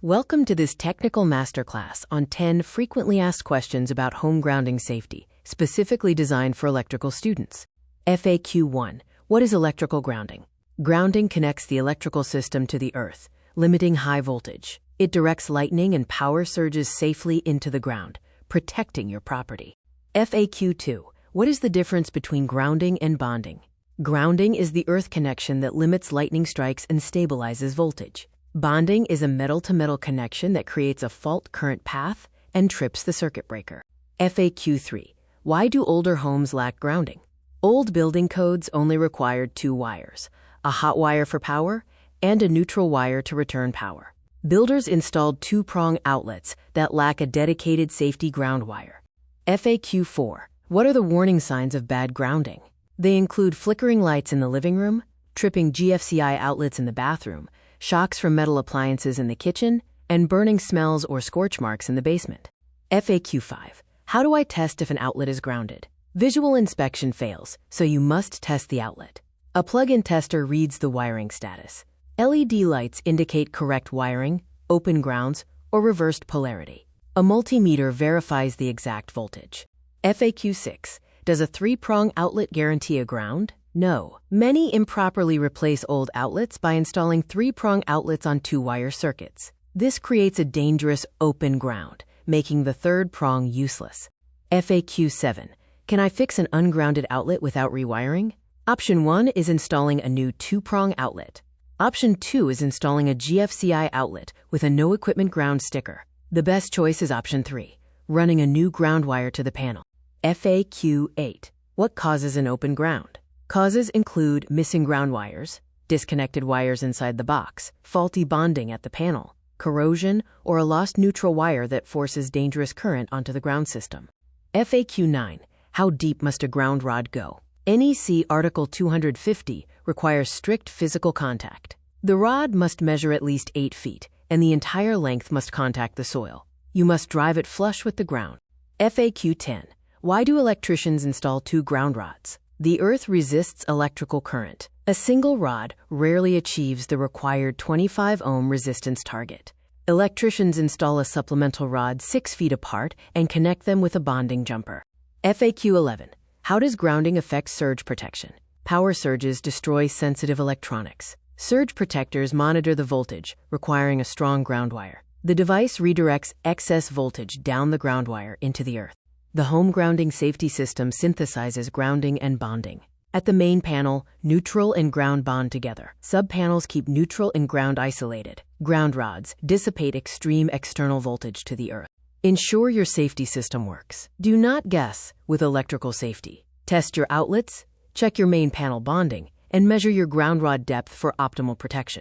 Welcome to this technical masterclass on 10 frequently asked questions about home grounding safety, specifically designed for electrical students. FAQ 1. What is electrical grounding? Grounding connects the electrical system to the earth, limiting high voltage. It directs lightning and power surges safely into the ground, protecting your property. FAQ 2. What is the difference between grounding and bonding? Grounding is the earth connection that limits lightning strikes and stabilizes voltage. Bonding is a metal-to-metal connection that creates a fault current path and trips the circuit breaker. FAQ 3. Why do older homes lack grounding? Old building codes only required 2 wires, a hot wire for power and a neutral wire to return power. Builders installed two-prong outlets that lack a dedicated safety ground wire. FAQ 4. What are the warning signs of bad grounding? They include flickering lights in the living room, tripping GFCI outlets in the bathroom, shocks from metal appliances in the kitchen, and burning smells or scorch marks in the basement. FAQ 5. How do I test if an outlet is grounded? Visual inspection fails, so you must test the outlet. A plug-in tester reads the wiring status. LED lights indicate correct wiring, open grounds, or reversed polarity. A multimeter verifies the exact voltage. FAQ 6. Does a 3-prong outlet guarantee a ground? No. Many improperly replace old outlets by installing 3-prong outlets on 2-wire circuits. This creates a dangerous open ground, making the 3rd prong useless. FAQ 7. Can I fix an ungrounded outlet without rewiring? Option 1 is installing a new 2-prong outlet. Option 2 is installing a GFCI outlet with a no equipment ground sticker. The best choice is option 3, running a new ground wire to the panel. FAQ 8. What causes an open ground? Causes include missing ground wires, disconnected wires inside the box, faulty bonding at the panel, corrosion, or a lost neutral wire that forces dangerous current onto the ground system. FAQ 9. How deep must a ground rod go? NEC Article 250 requires strict physical contact. The rod must measure at least 8 feet, and the entire length must contact the soil. You must drive it flush with the ground. FAQ 10. Why do electricians install 2 ground rods? The earth resists electrical current. A single rod rarely achieves the required 25-ohm resistance target. Electricians install a supplemental rod 6 feet apart and connect them with a bonding jumper. FAQ 11. How does grounding affect surge protection? Power surges destroy sensitive electronics. Surge protectors monitor the voltage, requiring a strong ground wire. The device redirects excess voltage down the ground wire into the earth. The home grounding safety system synthesizes grounding and bonding. At the main panel, neutral and ground bond together. Subpanels keep neutral and ground isolated. Ground rods dissipate extreme external voltage to the earth. Ensure your safety system works. Do not guess with electrical safety. Test your outlets, check your main panel bonding, and measure your ground rod depth for optimal protection.